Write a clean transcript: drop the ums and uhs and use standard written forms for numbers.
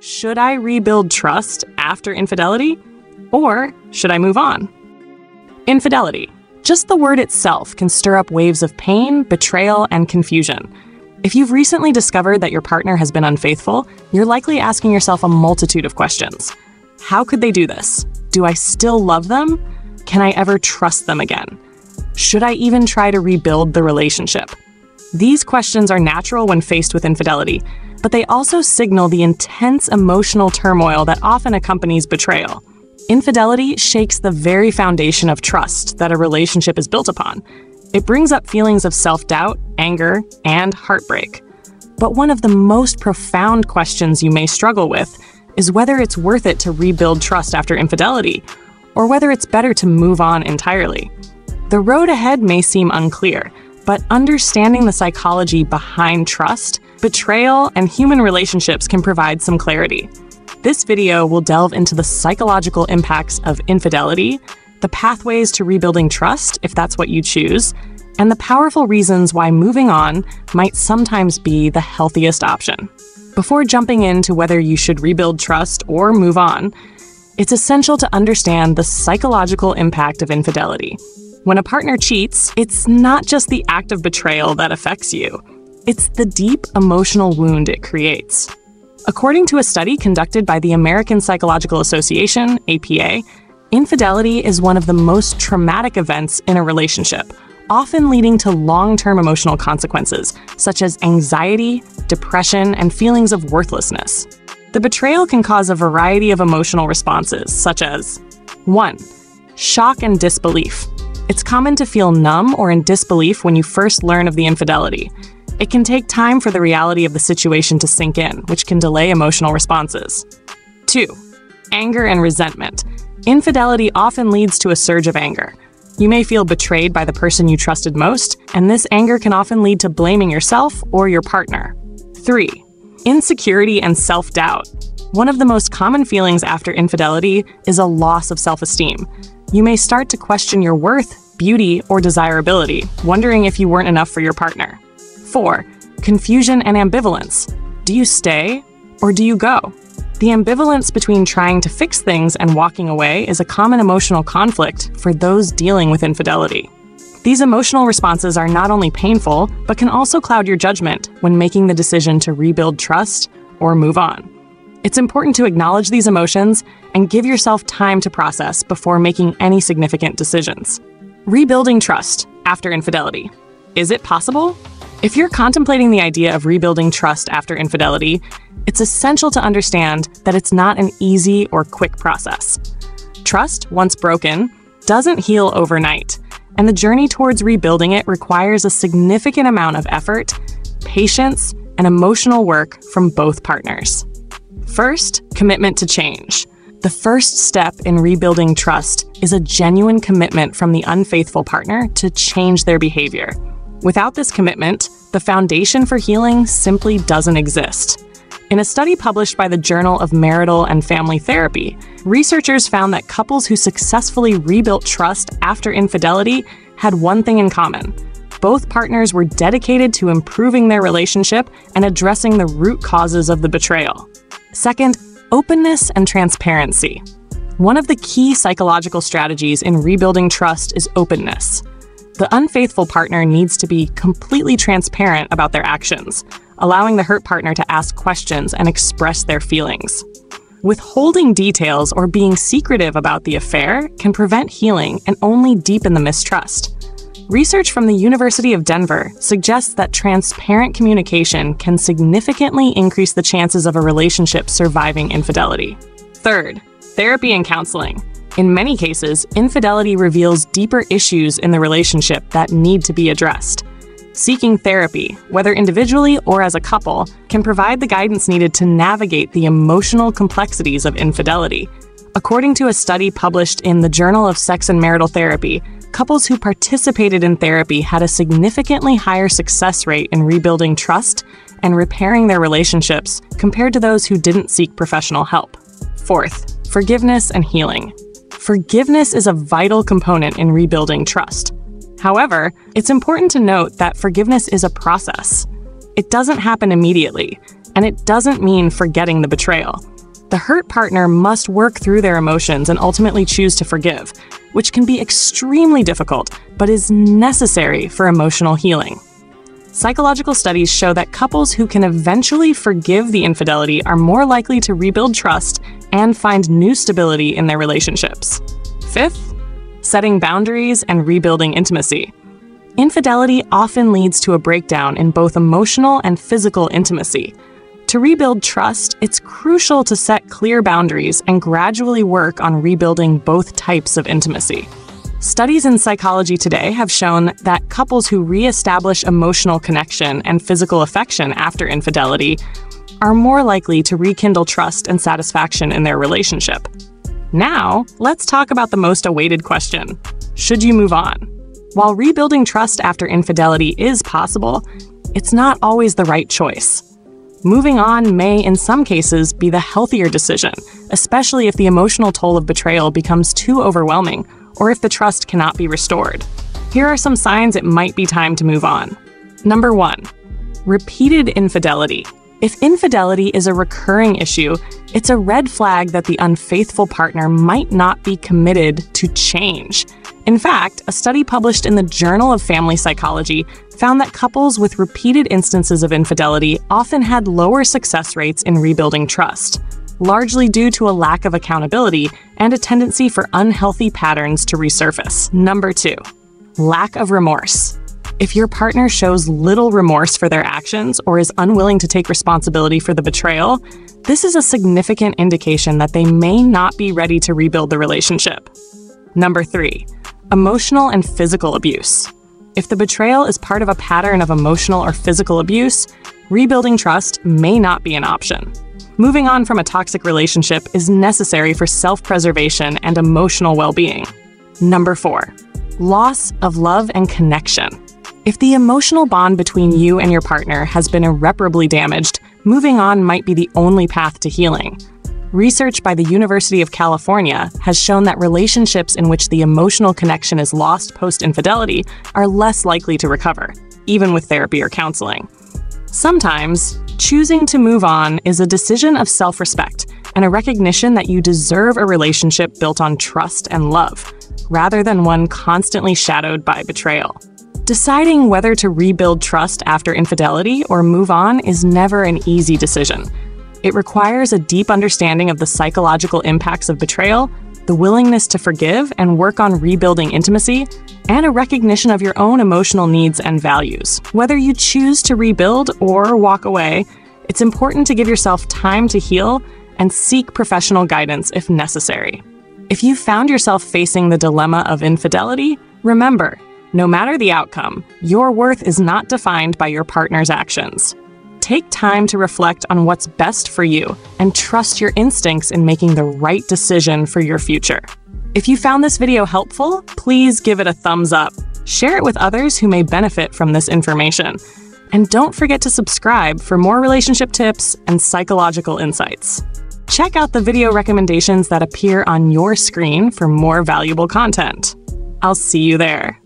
Should I rebuild trust after infidelity? Or should I move on? Infidelity. Just the word itself can stir up waves of pain, betrayal, and confusion. If you've recently discovered that your partner has been unfaithful, you're likely asking yourself a multitude of questions. How could they do this? Do I still love them? Can I ever trust them again? Should I even try to rebuild the relationship? These questions are natural when faced with infidelity, but they also signal the intense emotional turmoil that often accompanies betrayal. Infidelity shakes the very foundation of trust that a relationship is built upon. It brings up feelings of self-doubt, anger, and heartbreak. But one of the most profound questions you may struggle with is whether it's worth it to rebuild trust after infidelity, or whether it's better to move on entirely. The road ahead may seem unclear, but understanding the psychology behind trust, betrayal, and human relationships can provide some clarity. This video will delve into the psychological impacts of infidelity, the pathways to rebuilding trust, if that's what you choose, and the powerful reasons why moving on might sometimes be the healthiest option. Before jumping into whether you should rebuild trust or move on, it's essential to understand the psychological impact of infidelity. When a partner cheats, it's not just the act of betrayal that affects you. It's the deep emotional wound it creates. According to a study conducted by the American Psychological Association, APA, infidelity is one of the most traumatic events in a relationship, often leading to long-term emotional consequences, such as anxiety, depression, and feelings of worthlessness. The betrayal can cause a variety of emotional responses, such as 1. Shock and disbelief. It's common to feel numb or in disbelief when you first learn of the infidelity. It can take time for the reality of the situation to sink in, which can delay emotional responses. 2. Anger and resentment. Infidelity often leads to a surge of anger. You may feel betrayed by the person you trusted most, and this anger can often lead to blaming yourself or your partner. 3. Insecurity and self-doubt. One of the most common feelings after infidelity is a loss of self-esteem. You may start to question your worth, beauty, or desirability, wondering if you weren't enough for your partner. 4. Confusion and ambivalence. Do you stay or do you go? The ambivalence between trying to fix things and walking away is a common emotional conflict for those dealing with infidelity. These emotional responses are not only painful, but can also cloud your judgment when making the decision to rebuild trust or move on. It's important to acknowledge these emotions and give yourself time to process before making any significant decisions. Rebuilding trust after infidelity. Is it possible? If you're contemplating the idea of rebuilding trust after infidelity, it's essential to understand that it's not an easy or quick process. Trust, once broken, doesn't heal overnight, and the journey towards rebuilding it requires a significant amount of effort, patience, and emotional work from both partners. First, commitment to change. The first step in rebuilding trust is a genuine commitment from the unfaithful partner to change their behavior. Without this commitment, the foundation for healing simply doesn't exist. In a study published by the Journal of Marital and Family Therapy, researchers found that couples who successfully rebuilt trust after infidelity had one thing in common. Both partners were dedicated to improving their relationship and addressing the root causes of the betrayal. Second, openness and transparency. One of the key psychological strategies in rebuilding trust is openness. The unfaithful partner needs to be completely transparent about their actions, allowing the hurt partner to ask questions and express their feelings. Withholding details or being secretive about the affair can prevent healing and only deepen the mistrust. Research from the University of Denver suggests that transparent communication can significantly increase the chances of a relationship surviving infidelity. Third, therapy and counseling. In many cases, infidelity reveals deeper issues in the relationship that need to be addressed. Seeking therapy, whether individually or as a couple, can provide the guidance needed to navigate the emotional complexities of infidelity. According to a study published in the Journal of Sex and Marital Therapy, couples who participated in therapy had a significantly higher success rate in rebuilding trust and repairing their relationships compared to those who didn't seek professional help. Fourth, forgiveness and healing. Forgiveness is a vital component in rebuilding trust. However, it's important to note that forgiveness is a process. It doesn't happen immediately, and it doesn't mean forgetting the betrayal. The hurt partner must work through their emotions and ultimately choose to forgive, which can be extremely difficult, but is necessary for emotional healing. Psychological studies show that couples who can eventually forgive the infidelity are more likely to rebuild trust and find new stability in their relationships. Fifth, setting boundaries and rebuilding intimacy. Infidelity often leads to a breakdown in both emotional and physical intimacy. To rebuild trust, it's crucial to set clear boundaries and gradually work on rebuilding both types of intimacy. Studies in psychology today have shown that couples who reestablish emotional connection and physical affection after infidelity are more likely to rekindle trust and satisfaction in their relationship. Now, let's talk about the most awaited question: should you move on? While rebuilding trust after infidelity is possible, it's not always the right choice. Moving on may, in some cases, be the healthier decision, especially if the emotional toll of betrayal becomes too overwhelming or if the trust cannot be restored. Here are some signs it might be time to move on. Number 1. Repeated infidelity. If infidelity is a recurring issue, it's a red flag that the unfaithful partner might not be committed to change. In fact, a study published in the Journal of Family Psychology found that couples with repeated instances of infidelity often had lower success rates in rebuilding trust, largely due to a lack of accountability and a tendency for unhealthy patterns to resurface. Number 2. Lack of remorse. If your partner shows little remorse for their actions or is unwilling to take responsibility for the betrayal, this is a significant indication that they may not be ready to rebuild the relationship. Number 3. Emotional and physical abuse. If the betrayal is part of a pattern of emotional or physical abuse, rebuilding trust may not be an option. Moving on from a toxic relationship is necessary for self-preservation and emotional well-being. Number 4. Loss of love and connection. If the emotional bond between you and your partner has been irreparably damaged, moving on might be the only path to healing. Research by the University of California has shown that relationships in which the emotional connection is lost post-infidelity are less likely to recover, even with therapy or counseling. Sometimes, choosing to move on is a decision of self-respect and a recognition that you deserve a relationship built on trust and love, rather than one constantly shadowed by betrayal. Deciding whether to rebuild trust after infidelity or move on is never an easy decision. It requires a deep understanding of the psychological impacts of betrayal, the willingness to forgive and work on rebuilding intimacy, and a recognition of your own emotional needs and values. Whether you choose to rebuild or walk away, it's important to give yourself time to heal and seek professional guidance if necessary. If you found yourself facing the dilemma of infidelity, remember, no matter the outcome, your worth is not defined by your partner's actions. Take time to reflect on what's best for you and trust your instincts in making the right decision for your future. If you found this video helpful, please give it a thumbs up. Share it with others who may benefit from this information. And don't forget to subscribe for more relationship tips and psychological insights. Check out the video recommendations that appear on your screen for more valuable content. I'll see you there.